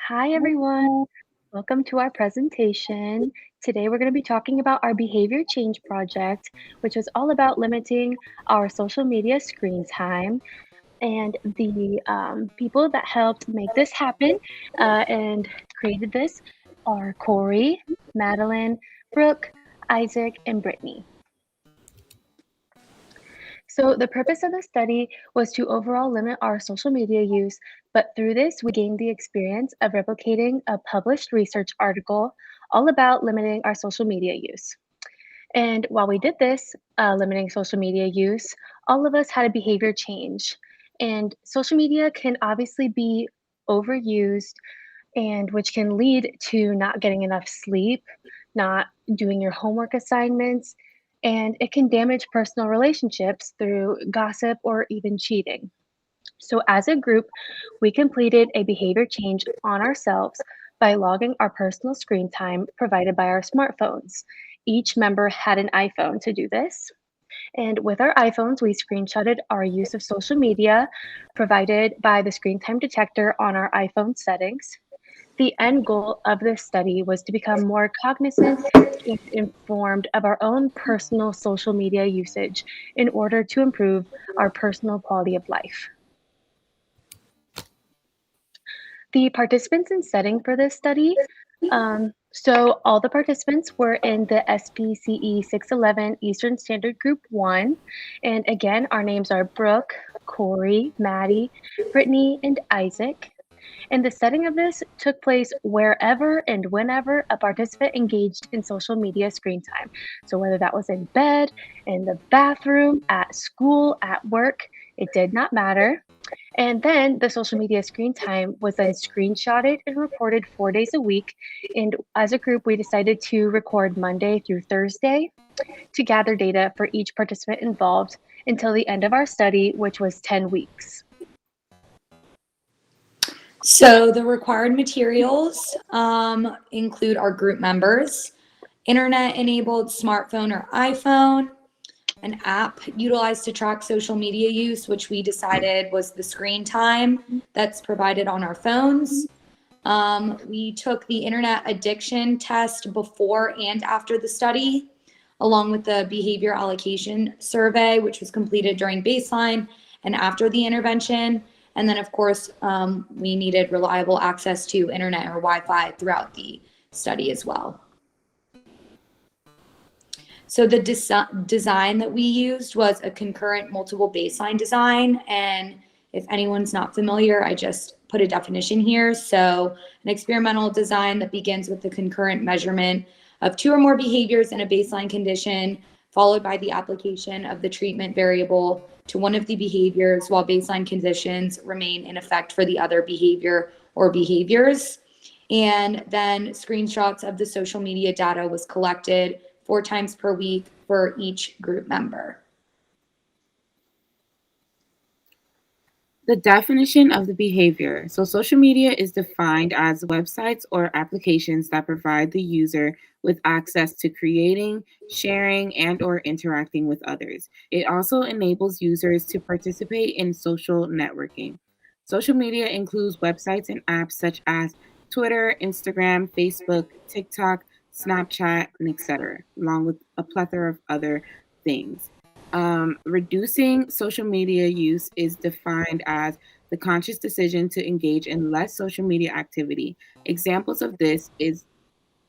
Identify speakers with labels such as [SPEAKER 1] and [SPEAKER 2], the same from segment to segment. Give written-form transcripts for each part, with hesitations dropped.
[SPEAKER 1] Hi, everyone. Welcome to our presentation. Today, we're going to be talking about our behavior change project, which is all about limiting our social media screen time. And the people that helped make this happen and created this are Corey, Madeline, Brooke, Isaac, and Brittany. So the purpose of the study was to overall limit our social media use, but through this, we gained the experience of replicating a published research article all about limiting our social media use. And while we did this, limiting social media use, all of us had a behavior change. And social media can obviously be overused, and which can lead to not getting enough sleep, not doing your homework assignments, and it can damage personal relationships through gossip or even cheating. So, as a group, we completed a behavior change on ourselves by logging our personal screen time provided by our smartphones. Each member had an iPhone to do this. And with our iPhones, we screenshotted our use of social media provided by the screen time detector on our iPhone settings. The end goal of this study was to become more cognizant and informed of our own personal social media usage in order to improve our personal quality of life. The participants and setting for this study. So all the participants were in the SPCE 611 Eastern Standard Group 1. And again, our names are Brooke, Corey, Maddie, Brittany, and Isaac. And the setting of this took place wherever and whenever a participant engaged in social media screen time. So whether that was in bed, in the bathroom, at school, at work, it did not matter. And then the social media screen time was then screenshotted and reported 4 days a week. And as a group, we decided to record Monday through Thursday to gather data for each participant involved until the end of our study, which was 10 weeks.
[SPEAKER 2] So the required materials include our group members, internet-enabled smartphone or iPhone, an app utilized to track social media use, which we decided was the screen time that's provided on our phones. We took the internet addiction test before and after the study, along with the behavior allocation survey, which was completed during baseline and after the intervention. And then, of course, we needed reliable access to internet or Wi-Fi throughout the study as well. So the design that we used was a concurrent multiple baseline design. And if anyone's not familiar, I just put a definition here. So an experimental design that begins with the concurrent measurement of two or more behaviors in a baseline condition, followed by the application of the treatment variable to one of the behaviors while baseline conditions remain in effect for the other behavior or behaviors. And then screenshots of the social media data was collected 4 times per week for each group member.
[SPEAKER 3] The definition of the behavior. So social media is defined as websites or applications that provide the user with access to creating, sharing, and or interacting with others. It also enables users to participate in social networking. Social media includes websites and apps such as Twitter, Instagram, Facebook, TikTok, Snapchat, and etc., along with a plethora of other things. Reducing social media use is defined as the conscious decision to engage in less social media activity. Examples of this is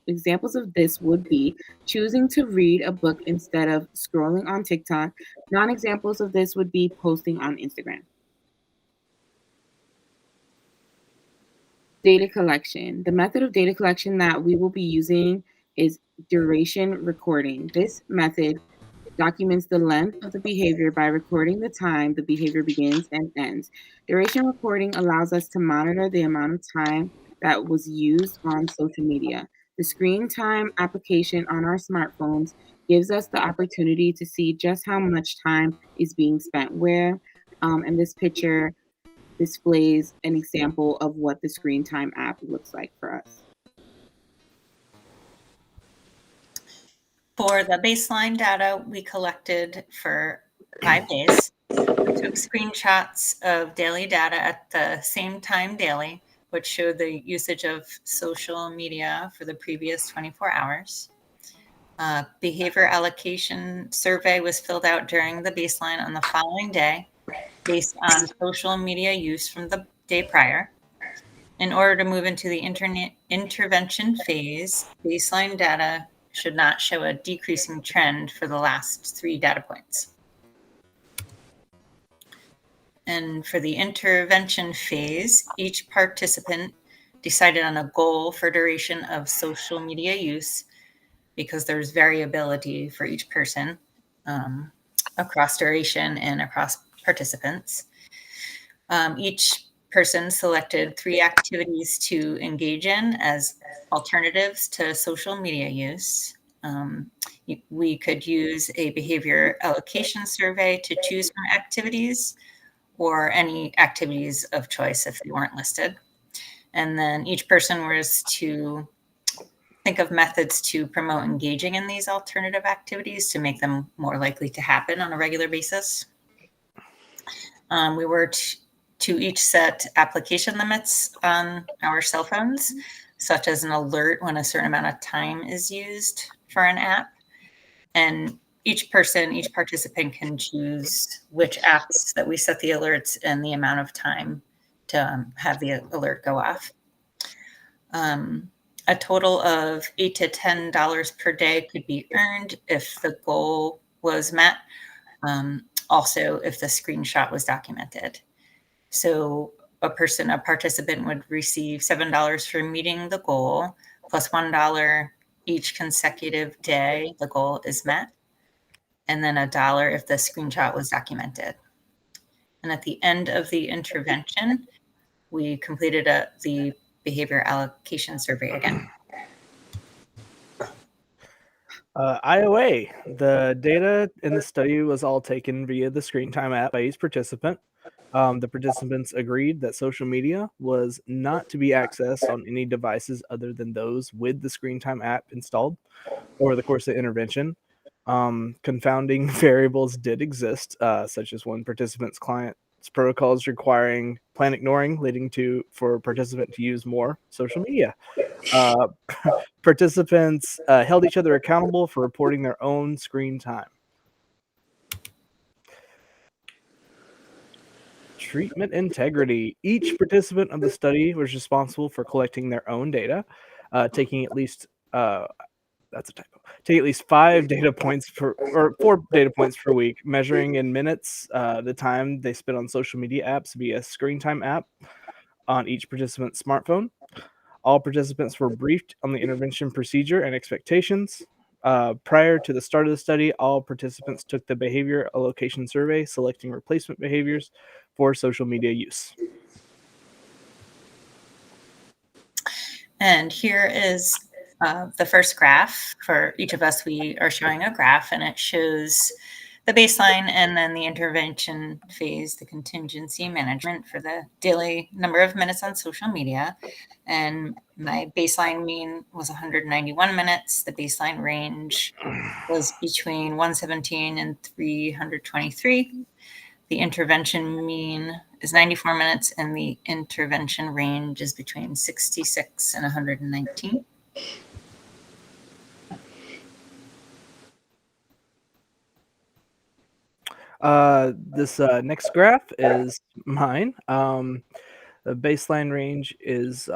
[SPEAKER 3] Examples of this would be choosing to read a book instead of scrolling on TikTok. Non-examples of this would be posting on Instagram. Data collection. The method of data collection that we will be using is duration recording. This method documents the length of the behavior by recording the time the behavior begins and ends. Duration recording allows us to monitor the amount of time that was used on social media. The screen time application on our smartphones gives us the opportunity to see just how much time is being spent where. And this picture displays an example of what the screen time app looks like for us.
[SPEAKER 4] For the baseline data we collected for 5 days, we took screenshots of daily data at the same time daily which showed the usage of social media for the previous 24 hours. Behavior allocation survey was filled out during the baseline on the following day based on social media use from the day prior. In order to move into the intervention phase, baseline data should not show a decreasing trend for the last 3 data points. And for the intervention phase, each participant decided on a goal for duration of social media use, because there's variability for each person across duration and across participants. Each person selected 3 activities to engage in as alternatives to social media use. We could use a behavior allocation survey to choose from activities, or any activities of choice if they weren't listed. And then each person was to think of methods to promote engaging in these alternative activities to make them more likely to happen on a regular basis. We were to each set application limits on our cell phones, such as an alert when a certain amount of time is used for an app. And each participant can choose which apps that we set the alerts and the amount of time to have the alert go off. A total of $8 to $10 per day could be earned if the goal was met. Also, if the screenshot was documented. So a participant would receive $7 for meeting the goal, plus $1 each consecutive day the goal is met, and then $1 if the screenshot was documented. And at the end of the intervention, we completed the behavior allocation survey again.
[SPEAKER 5] IOA, the data in the study was all taken via the Screen Time app by each participant. The participants agreed that social media was not to be accessed on any devices other than those with the Screen Time app installed over the course of the intervention. Confounding variables did exist, such as one participant's client's protocols requiring plan ignoring, leading for participant to use more social media. Participants held each other accountable for reporting their own screen time. Treatment integrity. Each participant of the study was responsible for collecting their own data, taking at least take at least 5 data points or 4 data points per week, measuring in minutes the time they spent on social media apps via Screen Time app on each participant's smartphone. All participants were briefed on the intervention procedure and expectations. Prior to the start of the study, all participants took the behavior allocation survey, selecting replacement behaviors for social media use.
[SPEAKER 4] And here is the first graph. For each of us, we are showing a graph, and it shows the baseline and then the intervention phase, the contingency management for the daily number of minutes on social media. And my baseline mean was 191 minutes. The baseline range was between 117 and 323. The intervention mean is 94 minutes, and the intervention range is between 66 and 119.
[SPEAKER 5] This next graph is mine. The baseline range is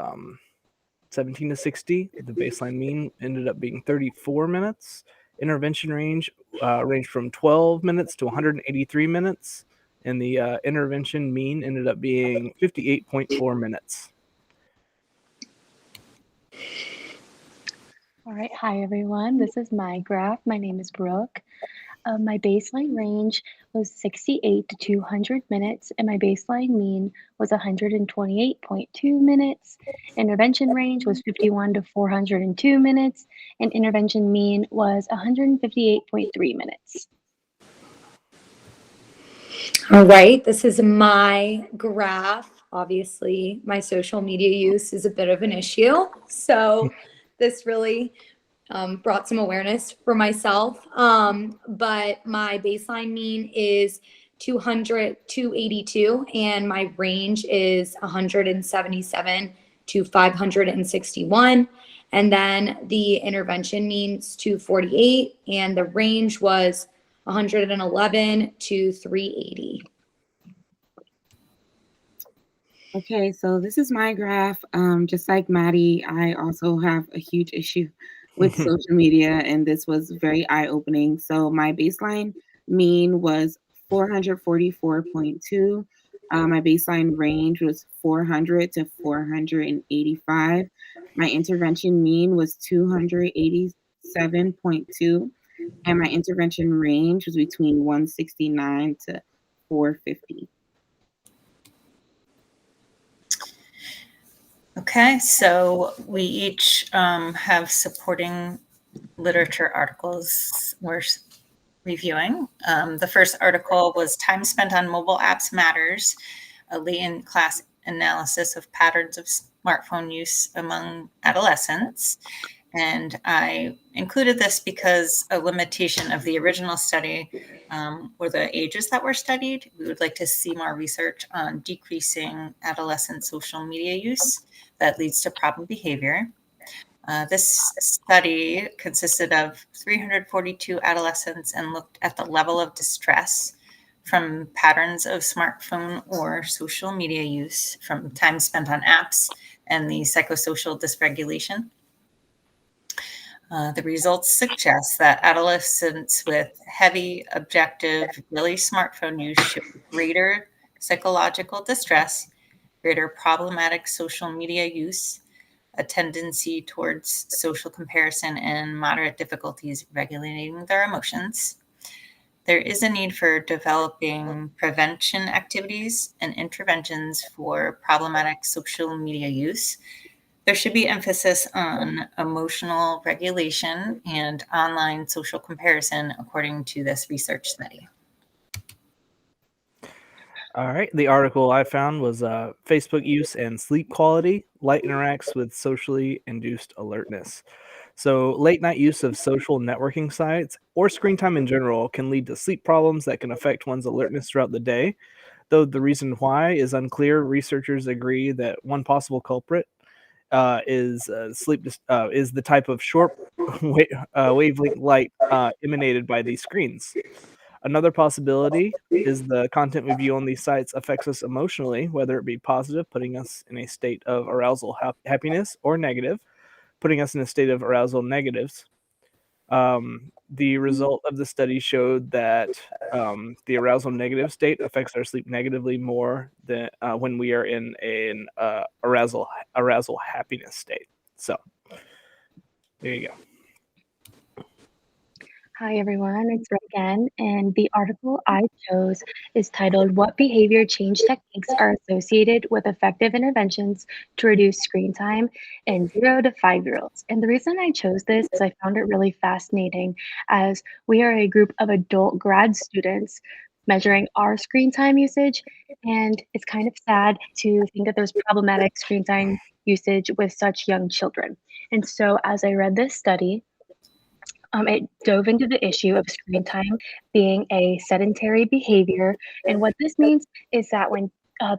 [SPEAKER 5] 17 to 60. The baseline mean ended up being 34 minutes. Intervention range ranged from 12 minutes to 183 minutes. And the intervention mean ended up being 58.4 minutes.
[SPEAKER 1] All right. Hi, everyone. This is my graph. My name is Brooke. My baseline range was 68 to 200 minutes, and my baseline mean was 128.2 minutes. Intervention range was 51 to 402 minutes, and intervention mean was 158.3 minutes.
[SPEAKER 2] All right, this is my graph. Obviously, my social media use is a bit of an issue. So this really brought some awareness for myself. But my baseline mean is 282, and my range is 177 to 561. And then the intervention means 248, and the range was 111 to 380.
[SPEAKER 3] Okay, so this is my graph. Just like Maddie, I also have a huge issue with social media, and this was very eye-opening. So my baseline mean was 444.2. My baseline range was 400 to 485. My intervention mean was 287.2, and my intervention range was between 169 to 450.
[SPEAKER 4] Okay, so we each have supporting literature articles we're reviewing. The first article was Time Spent on Mobile Apps Matters, a latent class analysis of patterns of smartphone use among adolescents. And I included this because a limitation of the original study were the ages that were studied. We would like to see more research on decreasing adolescent social media use that leads to problem behavior. This study consisted of 342 adolescents and looked at the level of distress from patterns of smartphone or social media use, from time spent on apps, and the psychosocial dysregulation. The results suggest that adolescents with heavy, objective, daily smartphone use show greater psychological distress, greater problematic social media use, a tendency towards social comparison, and moderate difficulties regulating their emotions. There is a need for developing prevention activities and interventions for problematic social media use. There should be emphasis on emotional regulation and online social comparison, according to this research study.
[SPEAKER 5] All right. The article I found was Facebook use and sleep quality. Light interacts with socially induced alertness. So, late night use of social networking sites or screen time in general can lead to sleep problems that can affect one's alertness throughout the day. Though the reason why is unclear, researchers agree that one possible culprit is is the type of short wavelength light emanated by these screens. Another possibility is the content we view on these sites affects us emotionally, whether it be positive, putting us in a state of arousal happiness, or negative, putting us in a state of arousal negatives. The result of the study showed that the arousal negative state affects our sleep negatively more than when we are in an arousal happiness state. So there you go.
[SPEAKER 1] Hi everyone, it's Regan, and the article I chose is titled What Behavior Change Techniques Are Associated with Effective Interventions to Reduce Screen Time in 0 to 5-year-olds. And the reason I chose this is I found it really fascinating, as we are a group of adult grad students measuring our screen time usage, and it's kind of sad to think that there's problematic screen time usage with such young children. And so as I read this study, it dove into the issue of screen time being a sedentary behavior. And what this means is that when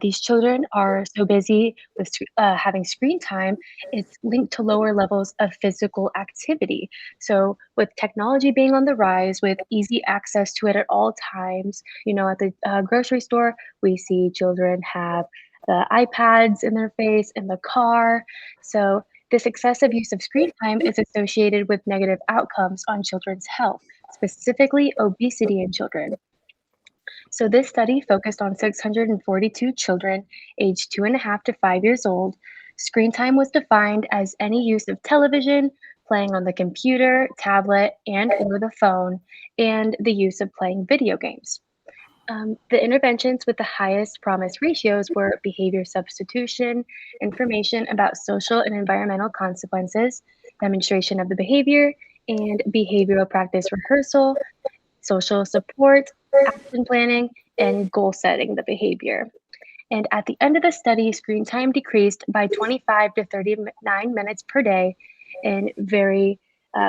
[SPEAKER 1] these children are so busy with having screen time, it's linked to lower levels of physical activity. So, with technology being on the rise, with easy access to it at all times, at the grocery store, we see children have the iPads in their face, in the car. So, this excessive use of screen time is associated with negative outcomes on children's health, specifically obesity in children. So this study focused on 642 children aged 2.5 to 5 years old. Screen time was defined as any use of television, playing on the computer, tablet, and or the phone, and the use of playing video games. The interventions with the highest promise ratios were behavior substitution, information about social and environmental consequences, demonstration of the behavior, and behavioral practice rehearsal, social support, action planning, and goal setting the behavior. And at the end of the study, screen time decreased by 25 to 39 minutes per day in very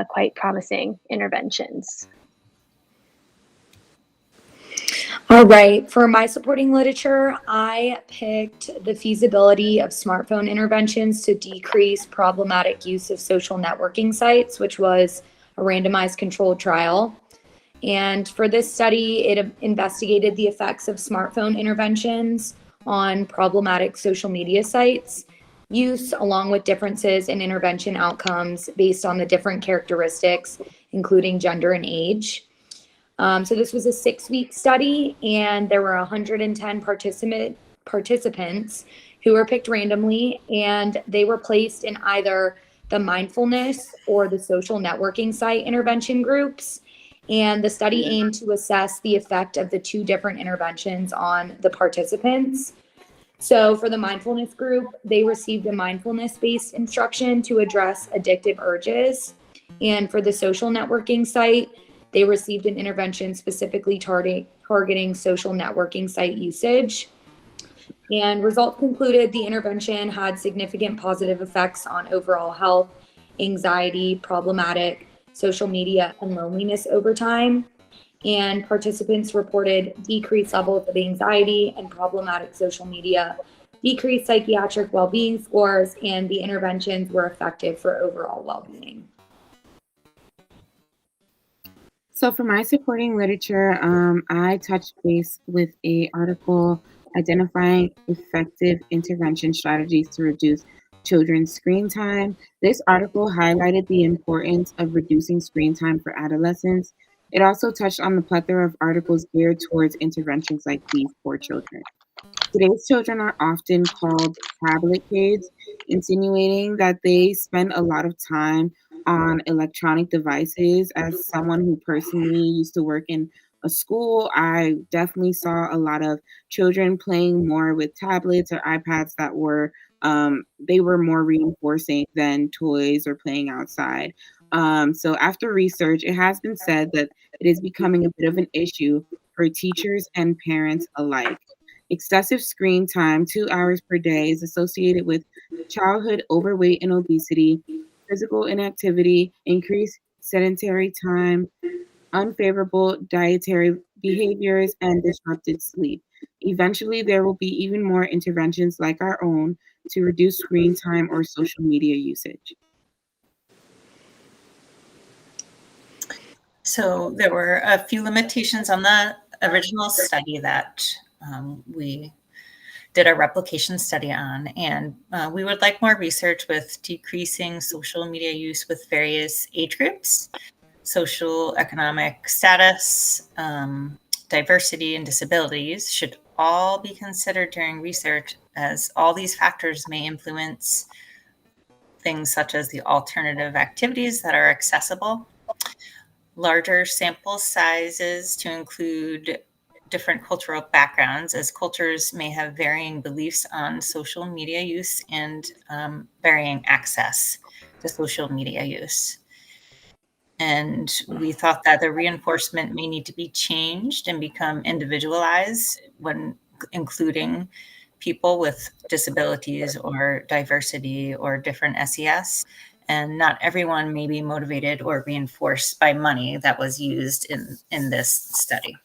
[SPEAKER 1] quite promising interventions.
[SPEAKER 2] All right, for my supporting literature, I picked the feasibility of smartphone interventions to decrease problematic use of social networking sites, which was a randomized controlled trial. And for this study, it investigated the effects of smartphone interventions on problematic social media sites use, along with differences in intervention outcomes based on the different characteristics, including gender and age. So this was a 6-week study, and there were 110 participants who were picked randomly, and they were placed in either the mindfulness or the social networking site intervention groups. And the study aimed to assess the effect of the two different interventions on the participants. So for the mindfulness group, they received a mindfulness-based instruction to address addictive urges. And for the social networking site, they received an intervention specifically targeting social networking site usage. And results concluded the intervention had significant positive effects on overall health, anxiety, problematic social media, and loneliness over time. And participants reported decreased levels of anxiety and problematic social media, decreased psychiatric well-being scores, and the interventions were effective for overall well-being.
[SPEAKER 3] So for my supporting literature, I touched base with a article identifying effective intervention strategies to reduce children's screen time. This article highlighted the importance of reducing screen time for adolescents. It also touched on the plethora of articles geared towards interventions like these for children. Today's children are often called tablet kids, insinuating that they spend a lot of time on electronic devices. As someone who personally used to work in a school, I definitely saw a lot of children playing more with tablets or iPads that were they were more reinforcing than toys or playing outside. So after research, it has been said that it is becoming a bit of an issue for teachers and parents alike. Excessive screen time, 2 hours per day, is associated with childhood overweight and obesity, physical inactivity, increased sedentary time, unfavorable dietary behaviors, and disrupted sleep. Eventually, there will be even more interventions like our own to reduce screen time or social media usage.
[SPEAKER 4] So there were a few limitations on the original study that we did a replication study on, and we would like more research with decreasing social media use with various age groups, social economic status, diversity, and disabilities should all be considered during research, as all these factors may influence things such as the alternative activities that are accessible. Larger sample sizes to include different cultural backgrounds, as cultures may have varying beliefs on social media use and varying access to social media use. And we thought that the reinforcement may need to be changed and become individualized when including people with disabilities or diversity or different SES. And not everyone may be motivated or reinforced by money that was used in this study.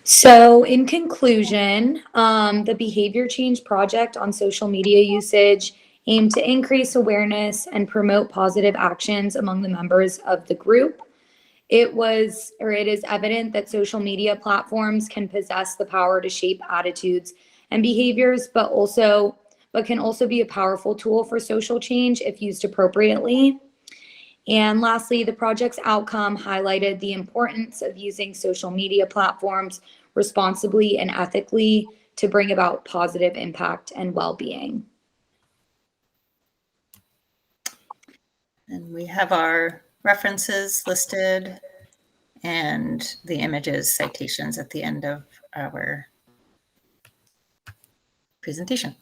[SPEAKER 2] So, in conclusion, the Behavior Change Project on social media usage aimed to increase awareness and promote positive actions among the members of the group. It is evident that social media platforms can possess the power to shape attitudes and behaviors, but can also be a powerful tool for social change if used appropriately. And lastly, the project's outcome highlighted the importance of using social media platforms responsibly and ethically to bring about positive impact and well-being.
[SPEAKER 4] And we have our references listed and the images citations at the end of our presentation.